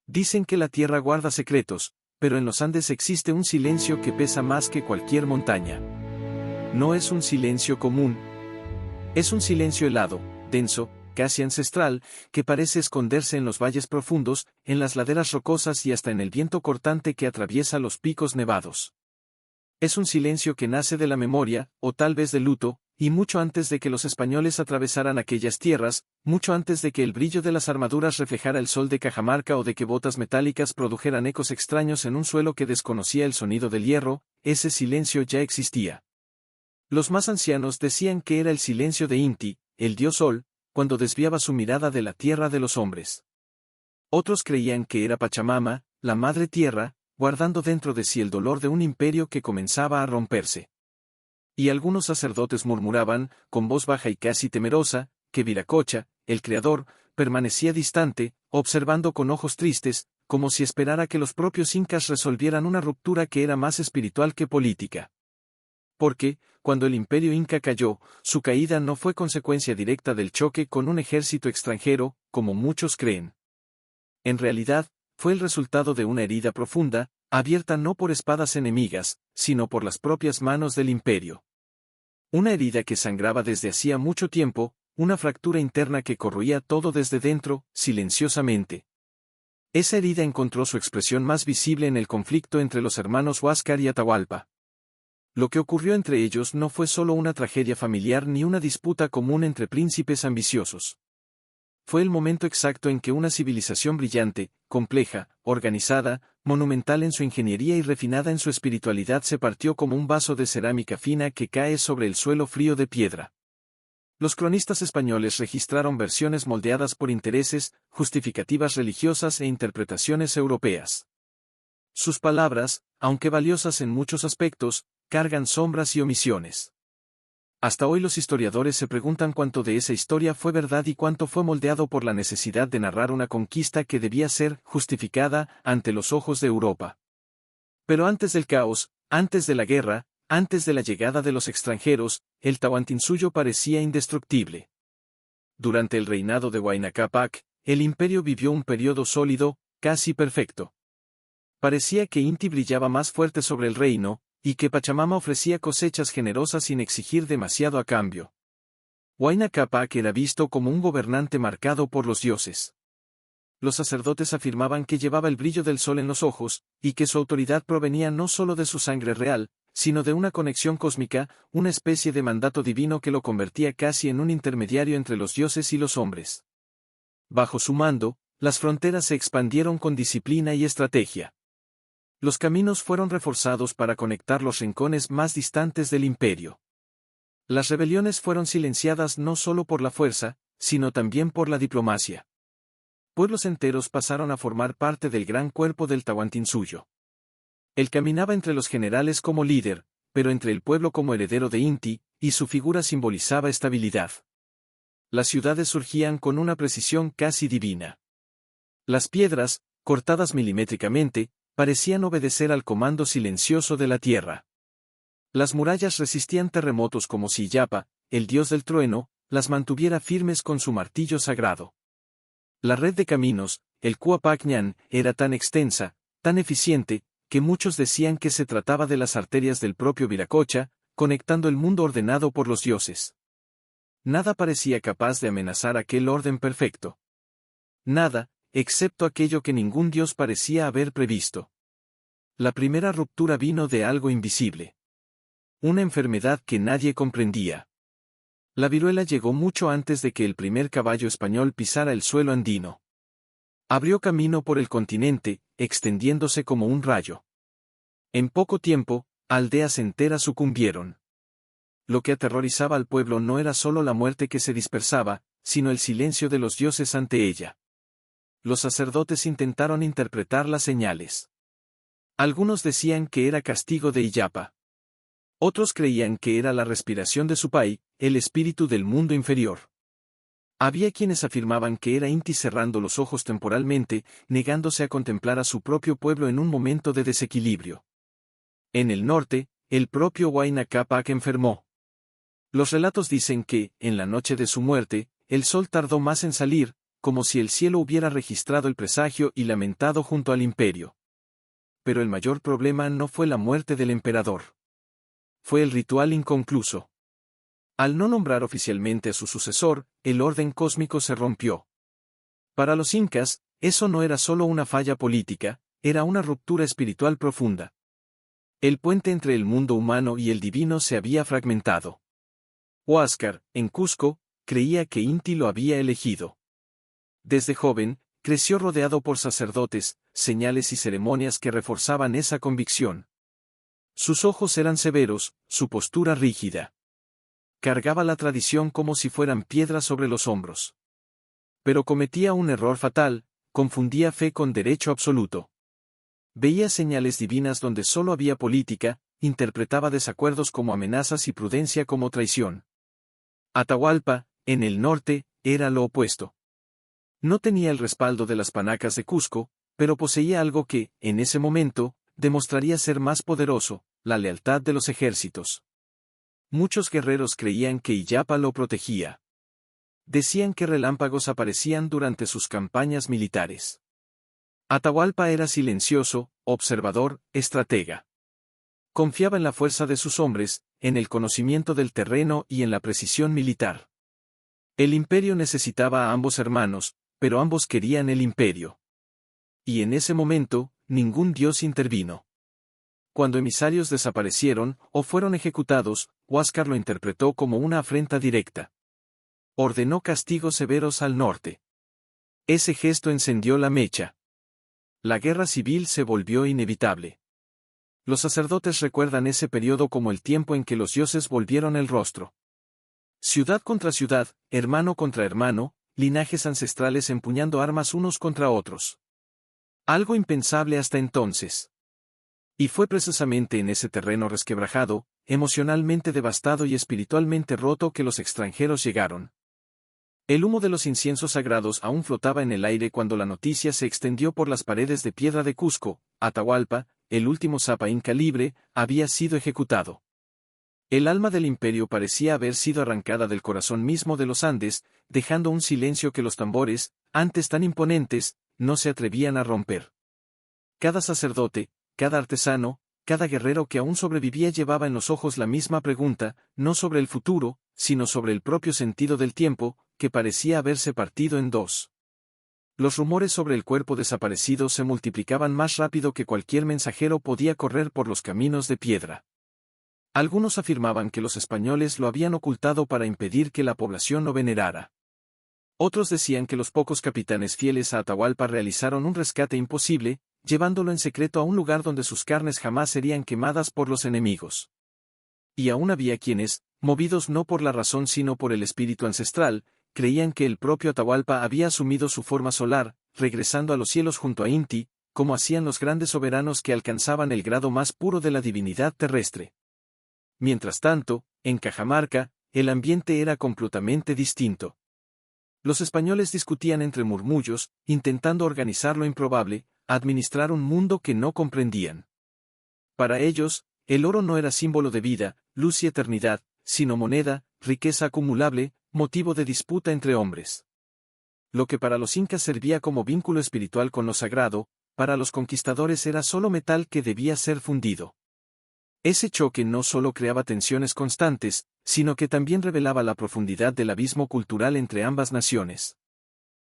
Dicen que la tierra guarda secretos, pero en los Andes existe un silencio que pesa más que cualquier montaña. No es un silencio común. Es un silencio helado, denso, casi ancestral, que parece esconderse en los valles profundos, en las laderas rocosas y hasta en el viento cortante que atraviesa los picos nevados. Es un silencio que nace de la memoria, o tal vez del luto, y mucho antes de que los españoles atravesaran aquellas tierras, mucho antes de que el brillo de las armaduras reflejara el sol de Cajamarca o de que botas metálicas produjeran ecos extraños en un suelo que desconocía el sonido del hierro, ese silencio ya existía. Los más ancianos decían que era el silencio de Inti, el dios Sol, cuando desviaba su mirada de la tierra de los hombres. Otros creían que era Pachamama, la madre tierra, guardando dentro de sí el dolor de un imperio que comenzaba a romperse. Y algunos sacerdotes murmuraban, con voz baja y casi temerosa, que Viracocha, el creador, permanecía distante, observando con ojos tristes, como si esperara que los propios incas resolvieran una ruptura que era más espiritual que política. Porque, cuando el imperio inca cayó, su caída no fue consecuencia directa del choque con un ejército extranjero, como muchos creen. En realidad, fue el resultado de una herida profunda, abierta no por espadas enemigas, sino por las propias manos del imperio. Una herida que sangraba desde hacía mucho tiempo, una fractura interna que corroía todo desde dentro, silenciosamente. Esa herida encontró su expresión más visible en el conflicto entre los hermanos Huáscar y Atahualpa. Lo que ocurrió entre ellos no fue solo una tragedia familiar ni una disputa común entre príncipes ambiciosos. Fue el momento exacto en que una civilización brillante, compleja, organizada, monumental en su ingeniería y refinada en su espiritualidad se partió como un vaso de cerámica fina que cae sobre el suelo frío de piedra. Los cronistas españoles registraron versiones moldeadas por intereses, justificativas religiosas e interpretaciones europeas. Sus palabras, aunque valiosas en muchos aspectos, cargan sombras y omisiones. Hasta hoy los historiadores se preguntan cuánto de esa historia fue verdad y cuánto fue moldeado por la necesidad de narrar una conquista que debía ser justificada ante los ojos de Europa. Pero antes del caos, antes de la guerra, antes de la llegada de los extranjeros, el Tahuantinsuyo parecía indestructible. Durante el reinado de Huayna Cápac, el imperio vivió un periodo sólido, casi perfecto. Parecía que Inti brillaba más fuerte sobre el reino, y que Pachamama ofrecía cosechas generosas sin exigir demasiado a cambio. Huayna Cápac era visto como un gobernante marcado por los dioses. Los sacerdotes afirmaban que llevaba el brillo del sol en los ojos, y que su autoridad provenía no solo de su sangre real, sino de una conexión cósmica, una especie de mandato divino que lo convertía casi en un intermediario entre los dioses y los hombres. Bajo su mando, las fronteras se expandieron con disciplina y estrategia. Los caminos fueron reforzados para conectar los rincones más distantes del imperio. Las rebeliones fueron silenciadas no solo por la fuerza, sino también por la diplomacia. Pueblos enteros pasaron a formar parte del gran cuerpo del Tahuantinsuyo. Él caminaba entre los generales como líder, pero entre el pueblo como heredero de Inti, y su figura simbolizaba estabilidad. Las ciudades surgían con una precisión casi divina. Las piedras, cortadas milimétricamente, parecían obedecer al comando silencioso de la tierra. Las murallas resistían terremotos como si Illapa, el dios del trueno, las mantuviera firmes con su martillo sagrado. La red de caminos, el Cuapacñán, era tan extensa, tan eficiente, que muchos decían que se trataba de las arterias del propio Viracocha, conectando el mundo ordenado por los dioses. Nada parecía capaz de amenazar aquel orden perfecto. Nada, excepto aquello que ningún dios parecía haber previsto. La primera ruptura vino de algo invisible. Una enfermedad que nadie comprendía. La viruela llegó mucho antes de que el primer caballo español pisara el suelo andino. Abrió camino por el continente, extendiéndose como un rayo. En poco tiempo, aldeas enteras sucumbieron. Lo que aterrorizaba al pueblo no era solo la muerte que se dispersaba, sino el silencio de los dioses ante ella. Los sacerdotes intentaron interpretar las señales. Algunos decían que era castigo de Illapa. Otros creían que era la respiración de Supay, el espíritu del mundo inferior. Había quienes afirmaban que era Inti cerrando los ojos temporalmente, negándose a contemplar a su propio pueblo en un momento de desequilibrio. En el norte, el propio Huayna Cápac enfermó. Los relatos dicen que, en la noche de su muerte, el sol tardó más en salir, como si el cielo hubiera registrado el presagio y lamentado junto al imperio. Pero el mayor problema no fue la muerte del emperador. Fue el ritual inconcluso. Al no nombrar oficialmente a su sucesor, el orden cósmico se rompió. Para los incas, eso no era solo una falla política, era una ruptura espiritual profunda. El puente entre el mundo humano y el divino se había fragmentado. Huáscar, en Cusco, creía que Inti lo había elegido. Desde joven, creció rodeado por sacerdotes, señales y ceremonias que reforzaban esa convicción. Sus ojos eran severos, su postura rígida. Cargaba la tradición como si fueran piedras sobre los hombros. Pero cometía un error fatal, confundía fe con derecho absoluto. Veía señales divinas donde solo había política, interpretaba desacuerdos como amenazas y prudencia como traición. Atahualpa, en el norte, era lo opuesto. No tenía el respaldo de las panacas de Cusco, pero poseía algo que, en ese momento, demostraría ser más poderoso, la lealtad de los ejércitos. Muchos guerreros creían que Illapa lo protegía. Decían que relámpagos aparecían durante sus campañas militares. Atahualpa era silencioso, observador, estratega. Confiaba en la fuerza de sus hombres, en el conocimiento del terreno y en la precisión militar. El imperio necesitaba a ambos hermanos, pero ambos querían el imperio. Y en ese momento, ningún dios intervino. Cuando emisarios desaparecieron o fueron ejecutados, Huáscar lo interpretó como una afrenta directa. Ordenó castigos severos al norte. Ese gesto encendió la mecha. La guerra civil se volvió inevitable. Los sacerdotes recuerdan ese periodo como el tiempo en que los dioses volvieron el rostro. Ciudad contra ciudad, hermano contra hermano, linajes ancestrales empuñando armas unos contra otros. Algo impensable hasta entonces. Y fue precisamente en ese terreno resquebrajado, emocionalmente devastado y espiritualmente roto que los extranjeros llegaron. El humo de los inciensos sagrados aún flotaba en el aire cuando la noticia se extendió por las paredes de piedra de Cusco: Atahualpa, el último Zapa Inca libre, había sido ejecutado. El alma del imperio parecía haber sido arrancada del corazón mismo de los Andes, dejando un silencio que los tambores, antes tan imponentes, no se atrevían a romper. Cada sacerdote, cada artesano, cada guerrero que aún sobrevivía llevaba en los ojos la misma pregunta, no sobre el futuro, sino sobre el propio sentido del tiempo, que parecía haberse partido en dos. Los rumores sobre el cuerpo desaparecido se multiplicaban más rápido que cualquier mensajero podía correr por los caminos de piedra. Algunos afirmaban que los españoles lo habían ocultado para impedir que la población lo venerara. Otros decían que los pocos capitanes fieles a Atahualpa realizaron un rescate imposible, llevándolo en secreto a un lugar donde sus carnes jamás serían quemadas por los enemigos. Y aún había quienes, movidos no por la razón sino por el espíritu ancestral, creían que el propio Atahualpa había asumido su forma solar, regresando a los cielos junto a Inti, como hacían los grandes soberanos que alcanzaban el grado más puro de la divinidad terrestre. Mientras tanto, en Cajamarca, el ambiente era completamente distinto. Los españoles discutían entre murmullos, intentando organizar lo improbable, administrar un mundo que no comprendían. Para ellos, el oro no era símbolo de vida, luz y eternidad, sino moneda, riqueza acumulable, motivo de disputa entre hombres. Lo que para los incas servía como vínculo espiritual con lo sagrado, para los conquistadores era solo metal que debía ser fundido. Ese choque no solo creaba tensiones constantes, sino que también revelaba la profundidad del abismo cultural entre ambas naciones.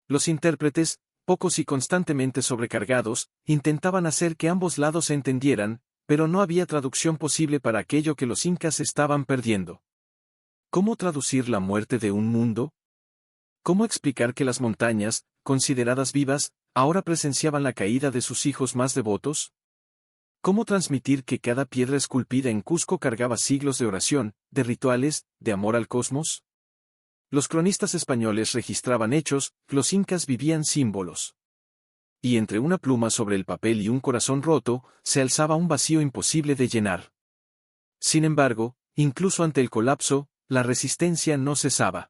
Los intérpretes, pocos y constantemente sobrecargados, intentaban hacer que ambos lados se entendieran, pero no había traducción posible para aquello que los incas estaban perdiendo. ¿Cómo traducir la muerte de un mundo? ¿Cómo explicar que las montañas, consideradas vivas, ahora presenciaban la caída de sus hijos más devotos? ¿Cómo transmitir que cada piedra esculpida en Cusco cargaba siglos de oración, de rituales, de amor al cosmos? Los cronistas españoles registraban hechos, los incas vivían símbolos. Y entre una pluma sobre el papel y un corazón roto, se alzaba un vacío imposible de llenar. Sin embargo, incluso ante el colapso, la resistencia no cesaba.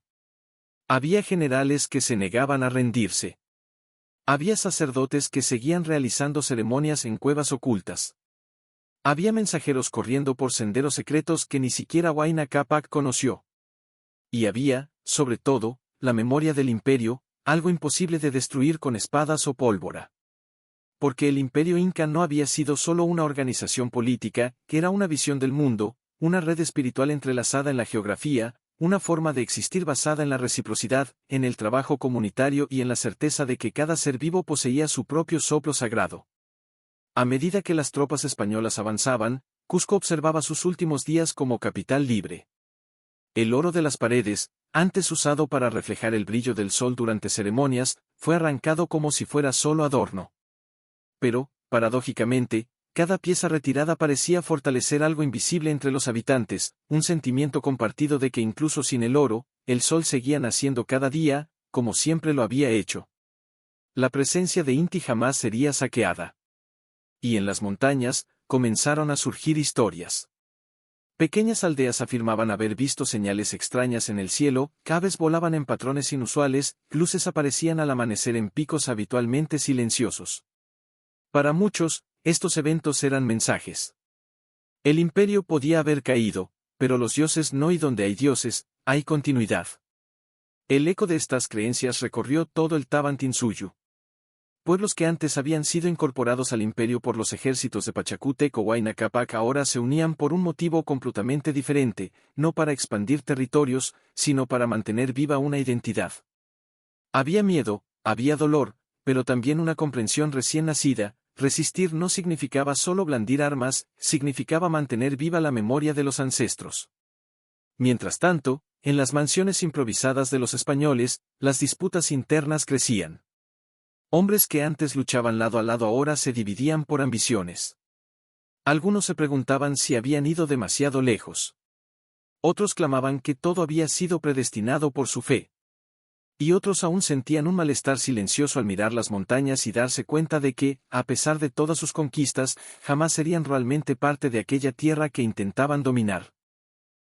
Había generales que se negaban a rendirse. Había sacerdotes que seguían realizando ceremonias en cuevas ocultas. Había mensajeros corriendo por senderos secretos que ni siquiera Huayna Cápac conoció. Y había, sobre todo, la memoria del imperio, algo imposible de destruir con espadas o pólvora. Porque el imperio inca no había sido solo una organización política, que era una visión del mundo, una red espiritual entrelazada en la geografía, una forma de existir basada en la reciprocidad, en el trabajo comunitario y en la certeza de que cada ser vivo poseía su propio soplo sagrado. A medida que las tropas españolas avanzaban, Cusco observaba sus últimos días como capital libre. El oro de las paredes, antes usado para reflejar el brillo del sol durante ceremonias, fue arrancado como si fuera solo adorno. Pero, paradójicamente, cada pieza retirada parecía fortalecer algo invisible entre los habitantes, un sentimiento compartido de que incluso sin el oro, el sol seguía naciendo cada día, como siempre lo había hecho. La presencia de Inti jamás sería saqueada. Y en las montañas, comenzaron a surgir historias. Pequeñas aldeas afirmaban haber visto señales extrañas en el cielo, aves volaban en patrones inusuales, luces aparecían al amanecer en picos habitualmente silenciosos. Para muchos, estos eventos eran mensajes. El imperio podía haber caído, pero los dioses no, y donde hay dioses, hay continuidad. El eco de estas creencias recorrió todo el Tawantinsuyo. Pueblos que antes habían sido incorporados al imperio por los ejércitos de Pachacútec o Huayna Cápac ahora se unían por un motivo completamente diferente, no para expandir territorios, sino para mantener viva una identidad. Había miedo, había dolor, pero también una comprensión recién nacida. Resistir no significaba solo blandir armas, significaba mantener viva la memoria de los ancestros. Mientras tanto, en las mansiones improvisadas de los españoles, las disputas internas crecían. Hombres que antes luchaban lado a lado ahora se dividían por ambiciones. Algunos se preguntaban si habían ido demasiado lejos. Otros clamaban que todo había sido predestinado por su fe. Y otros aún sentían un malestar silencioso al mirar las montañas y darse cuenta de que, a pesar de todas sus conquistas, jamás serían realmente parte de aquella tierra que intentaban dominar.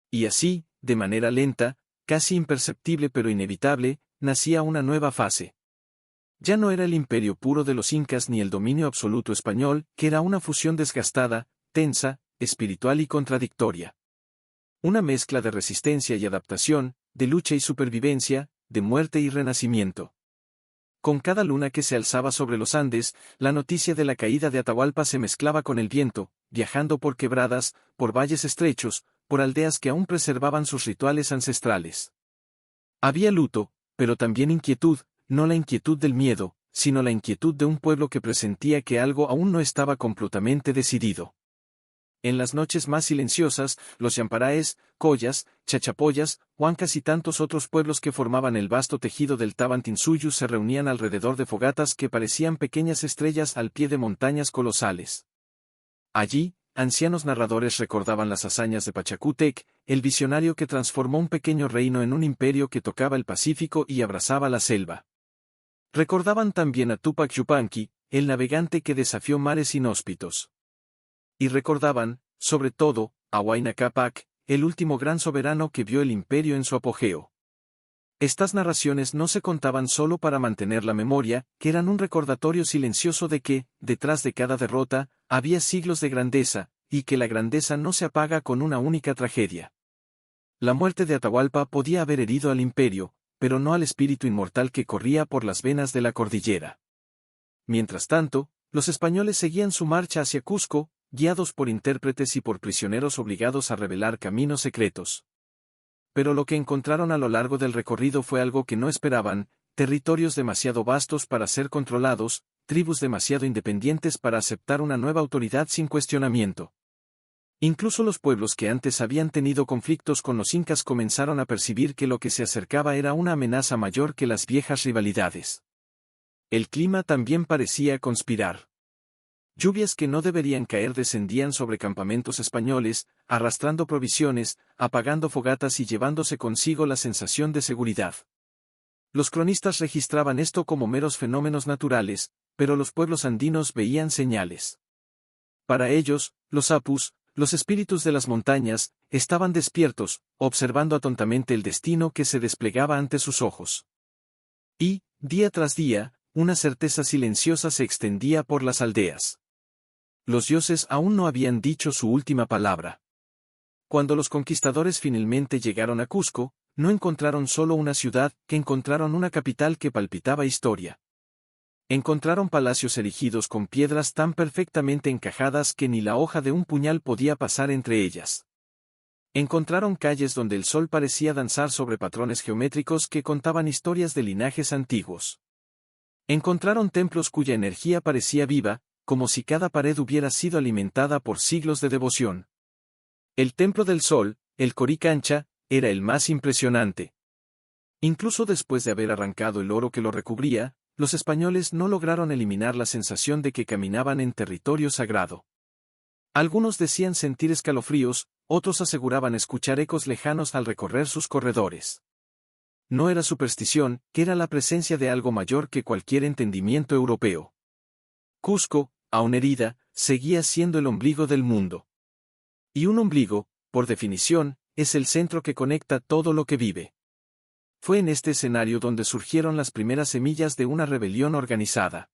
Y así, de manera lenta, casi imperceptible pero inevitable, nacía una nueva fase. Ya no era el imperio puro de los incas ni el dominio absoluto español, que era una fusión desgastada, tensa, espiritual y contradictoria. Una mezcla de resistencia y adaptación, de lucha y supervivencia, de muerte y renacimiento. Con cada luna que se alzaba sobre los Andes, la noticia de la caída de Atahualpa se mezclaba con el viento, viajando por quebradas, por valles estrechos, por aldeas que aún preservaban sus rituales ancestrales. Había luto, pero también inquietud, no la inquietud del miedo, sino la inquietud de un pueblo que presentía que algo aún no estaba completamente decidido. En las noches más silenciosas, los Yamparaes, Collas, Chachapoyas, Huancas y tantos otros pueblos que formaban el vasto tejido del Tawantinsuyo se reunían alrededor de fogatas que parecían pequeñas estrellas al pie de montañas colosales. Allí, ancianos narradores recordaban las hazañas de Pachacútec, el visionario que transformó un pequeño reino en un imperio que tocaba el Pacífico y abrazaba la selva. Recordaban también a Tupac Yupanqui, el navegante que desafió mares inhóspitos. Y recordaban, sobre todo, a Huayna Cápac, el último gran soberano que vio el imperio en su apogeo. Estas narraciones no se contaban solo para mantener la memoria, que eran un recordatorio silencioso de que, detrás de cada derrota, había siglos de grandeza, y que la grandeza no se apaga con una única tragedia. La muerte de Atahualpa podía haber herido al imperio, pero no al espíritu inmortal que corría por las venas de la cordillera. Mientras tanto, los españoles seguían su marcha hacia Cusco, guiados por intérpretes y por prisioneros obligados a revelar caminos secretos. Pero lo que encontraron a lo largo del recorrido fue algo que no esperaban, territorios demasiado vastos para ser controlados, tribus demasiado independientes para aceptar una nueva autoridad sin cuestionamiento. Incluso los pueblos que antes habían tenido conflictos con los incas comenzaron a percibir que lo que se acercaba era una amenaza mayor que las viejas rivalidades. El clima también parecía conspirar. Lluvias que no deberían caer descendían sobre campamentos españoles, arrastrando provisiones, apagando fogatas y llevándose consigo la sensación de seguridad. Los cronistas registraban esto como meros fenómenos naturales, pero los pueblos andinos veían señales. Para ellos, los apus, los espíritus de las montañas, estaban despiertos, observando atontamente el destino que se desplegaba ante sus ojos. Y, día tras día, una certeza silenciosa se extendía por las aldeas. Los dioses aún no habían dicho su última palabra. Cuando los conquistadores finalmente llegaron a Cusco, no encontraron solo una ciudad, que encontraron una capital que palpitaba historia. Encontraron palacios erigidos con piedras tan perfectamente encajadas que ni la hoja de un puñal podía pasar entre ellas. Encontraron calles donde el sol parecía danzar sobre patrones geométricos que contaban historias de linajes antiguos. Encontraron templos cuya energía parecía viva, como si cada pared hubiera sido alimentada por siglos de devoción. El Templo del Sol, el Coricancha, era el más impresionante. Incluso después de haber arrancado el oro que lo recubría, los españoles no lograron eliminar la sensación de que caminaban en territorio sagrado. Algunos decían sentir escalofríos, otros aseguraban escuchar ecos lejanos al recorrer sus corredores. No era superstición, que era la presencia de algo mayor que cualquier entendimiento europeo. Cusco, aún herida, seguía siendo el ombligo del mundo. Y un ombligo, por definición, es el centro que conecta todo lo que vive. Fue en este escenario donde surgieron las primeras semillas de una rebelión organizada.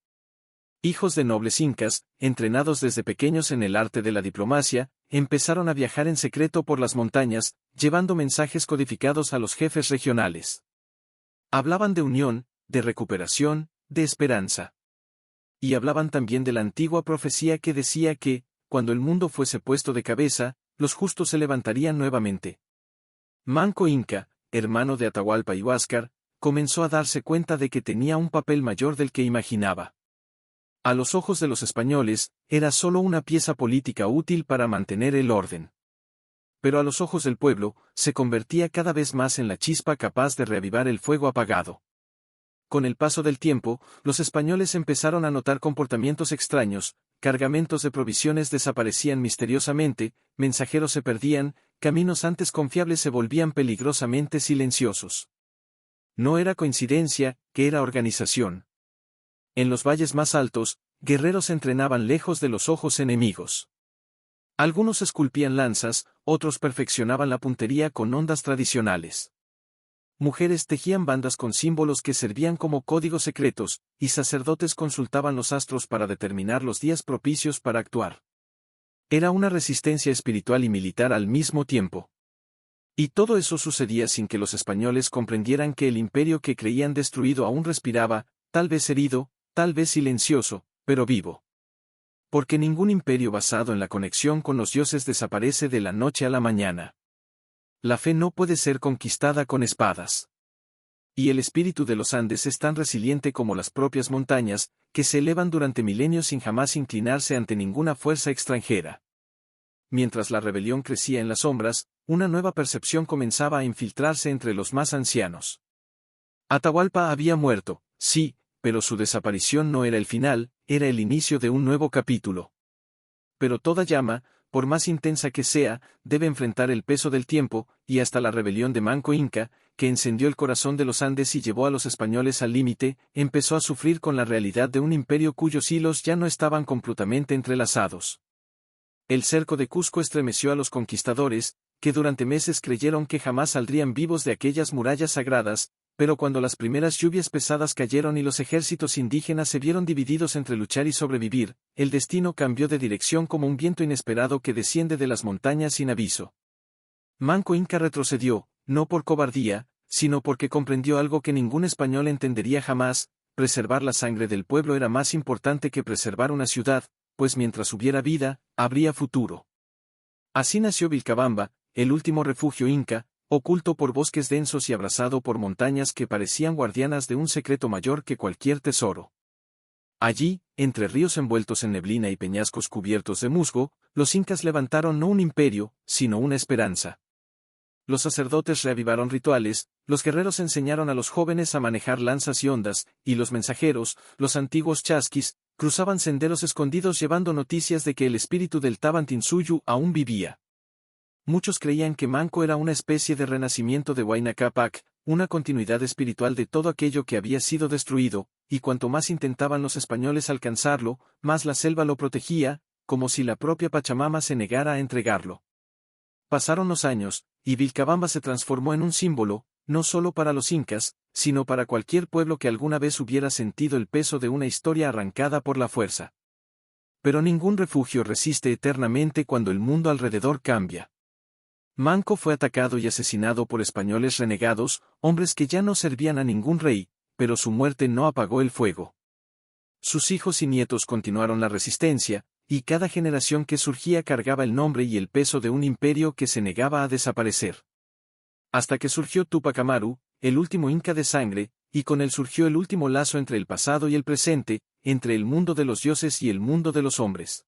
Hijos de nobles incas, entrenados desde pequeños en el arte de la diplomacia, empezaron a viajar en secreto por las montañas, llevando mensajes codificados a los jefes regionales. Hablaban de unión, de recuperación, de esperanza. Y hablaban también de la antigua profecía que decía que, cuando el mundo fuese puesto de cabeza, los justos se levantarían nuevamente. Manco Inca, hermano de Atahualpa y Huáscar, comenzó a darse cuenta de que tenía un papel mayor del que imaginaba. A los ojos de los españoles, era solo una pieza política útil para mantener el orden. Pero a los ojos del pueblo, se convertía cada vez más en la chispa capaz de reavivar el fuego apagado. Con el paso del tiempo, los españoles empezaron a notar comportamientos extraños, cargamentos de provisiones desaparecían misteriosamente, mensajeros se perdían, caminos antes confiables se volvían peligrosamente silenciosos. No era coincidencia, que era organización. En los valles más altos, guerreros entrenaban lejos de los ojos enemigos. Algunos esculpían lanzas, otros perfeccionaban la puntería con hondas tradicionales. Mujeres tejían bandas con símbolos que servían como códigos secretos, y sacerdotes consultaban los astros para determinar los días propicios para actuar. Era una resistencia espiritual y militar al mismo tiempo. Y todo eso sucedía sin que los españoles comprendieran que el imperio que creían destruido aún respiraba, tal vez herido, tal vez silencioso, pero vivo. Porque ningún imperio basado en la conexión con los dioses desaparece de la noche a la mañana. La fe no puede ser conquistada con espadas. Y el espíritu de los Andes es tan resiliente como las propias montañas, que se elevan durante milenios sin jamás inclinarse ante ninguna fuerza extranjera. Mientras la rebelión crecía en las sombras, una nueva percepción comenzaba a infiltrarse entre los más ancianos. Atahualpa había muerto, sí, pero su desaparición no era el final, era el inicio de un nuevo capítulo. Pero toda llama, por más intensa que sea, debe enfrentar el peso del tiempo, y hasta la rebelión de Manco Inca, que encendió el corazón de los Andes y llevó a los españoles al límite, empezó a sufrir con la realidad de un imperio cuyos hilos ya no estaban completamente entrelazados. El cerco de Cusco estremeció a los conquistadores, que durante meses creyeron que jamás saldrían vivos de aquellas murallas sagradas, pero cuando las primeras lluvias pesadas cayeron y los ejércitos indígenas se vieron divididos entre luchar y sobrevivir, el destino cambió de dirección como un viento inesperado que desciende de las montañas sin aviso. Manco Inca retrocedió, no por cobardía, sino porque comprendió algo que ningún español entendería jamás: preservar la sangre del pueblo era más importante que preservar una ciudad, pues mientras hubiera vida, habría futuro. Así nació Vilcabamba, el último refugio inca, oculto por bosques densos y abrazado por montañas que parecían guardianas de un secreto mayor que cualquier tesoro. Allí, entre ríos envueltos en neblina y peñascos cubiertos de musgo, los incas levantaron no un imperio, sino una esperanza. Los sacerdotes reavivaron rituales, los guerreros enseñaron a los jóvenes a manejar lanzas y hondas, y los mensajeros, los antiguos chasquis, cruzaban senderos escondidos llevando noticias de que el espíritu del Tawantinsuyu aún vivía. Muchos creían que Manco era una especie de renacimiento de Huayna Cápac, una continuidad espiritual de todo aquello que había sido destruido, y cuanto más intentaban los españoles alcanzarlo, más la selva lo protegía, como si la propia Pachamama se negara a entregarlo. Pasaron los años, y Vilcabamba se transformó en un símbolo, no solo para los incas, sino para cualquier pueblo que alguna vez hubiera sentido el peso de una historia arrancada por la fuerza. Pero ningún refugio resiste eternamente cuando el mundo alrededor cambia. Manco fue atacado y asesinado por españoles renegados, hombres que ya no servían a ningún rey, pero su muerte no apagó el fuego. Sus hijos y nietos continuaron la resistencia, y cada generación que surgía cargaba el nombre y el peso de un imperio que se negaba a desaparecer. Hasta que surgió Túpac Amaru, el último inca de sangre, y con él surgió el último lazo entre el pasado y el presente, entre el mundo de los dioses y el mundo de los hombres.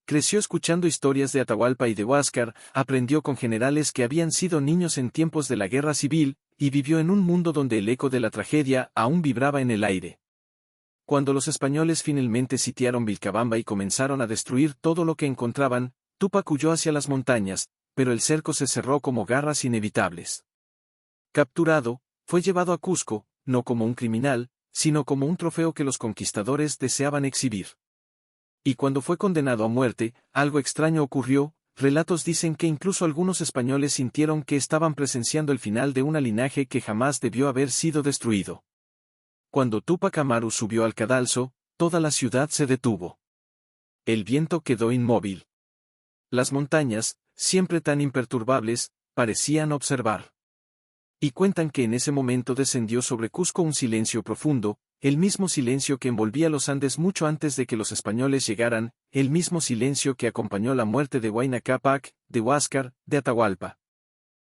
Creció escuchando historias de Atahualpa y de Huáscar, aprendió con generales que habían sido niños en tiempos de la guerra civil, y vivió en un mundo donde el eco de la tragedia aún vibraba en el aire. Cuando los españoles finalmente sitiaron Vilcabamba y comenzaron a destruir todo lo que encontraban, Túpac huyó hacia las montañas, pero el cerco se cerró como garras inevitables. Capturado, fue llevado a Cusco, no como un criminal, sino como un trofeo que los conquistadores deseaban exhibir. Y cuando fue condenado a muerte, algo extraño ocurrió. Relatos dicen que incluso algunos españoles sintieron que estaban presenciando el final de un linaje que jamás debió haber sido destruido. Cuando Túpac Amaru subió al cadalso, toda la ciudad se detuvo. El viento quedó inmóvil. Las montañas, siempre tan imperturbables, parecían observar. Y cuentan que en ese momento descendió sobre Cusco un silencio profundo, el mismo silencio que envolvía los Andes mucho antes de que los españoles llegaran, el mismo silencio que acompañó la muerte de Huayna Cápac, de Huáscar, de Atahualpa.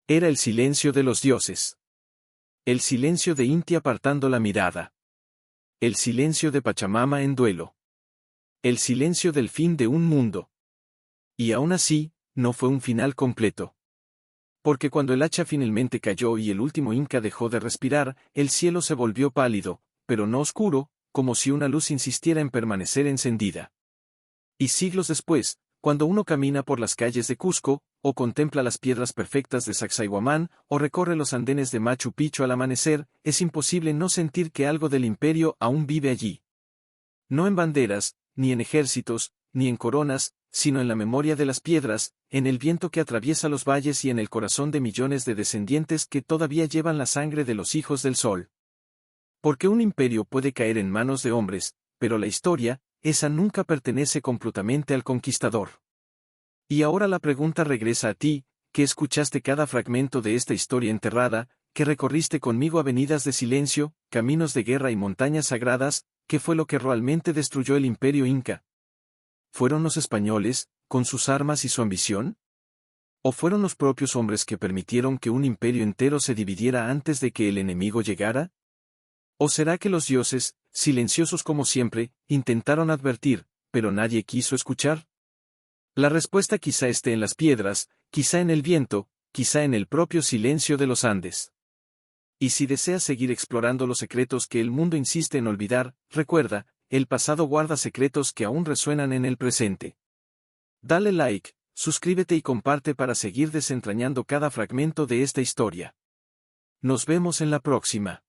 Era el silencio de los dioses. El silencio de Inti apartando la mirada. El silencio de Pachamama en duelo. El silencio del fin de un mundo. Y aún así, no fue un final completo. Porque cuando el hacha finalmente cayó y el último inca dejó de respirar, el cielo se volvió pálido, pero no oscuro, como si una luz insistiera en permanecer encendida. Y siglos después, cuando uno camina por las calles de Cusco, o contempla las piedras perfectas de Sacsayhuamán, o recorre los andenes de Machu Picchu al amanecer, es imposible no sentir que algo del imperio aún vive allí. No en banderas, ni en ejércitos, ni en coronas, sino en la memoria de las piedras, en el viento que atraviesa los valles y en el corazón de millones de descendientes que todavía llevan la sangre de los hijos del sol. Porque un imperio puede caer en manos de hombres, pero la historia, esa nunca pertenece completamente al conquistador. Y ahora la pregunta regresa a ti, que escuchaste cada fragmento de esta historia enterrada, que recorriste conmigo avenidas de silencio, caminos de guerra y montañas sagradas, ¿qué fue lo que realmente destruyó el imperio inca? ¿Fueron los españoles, con sus armas y su ambición? ¿O fueron los propios hombres que permitieron que un imperio entero se dividiera antes de que el enemigo llegara? ¿O será que los dioses, silenciosos como siempre, intentaron advertir, pero nadie quiso escuchar? La respuesta quizá esté en las piedras, quizá en el viento, quizá en el propio silencio de los Andes. Y si deseas seguir explorando los secretos que el mundo insiste en olvidar, recuerda, el pasado guarda secretos que aún resuenan en el presente. Dale like, suscríbete y comparte para seguir desentrañando cada fragmento de esta historia. Nos vemos en la próxima.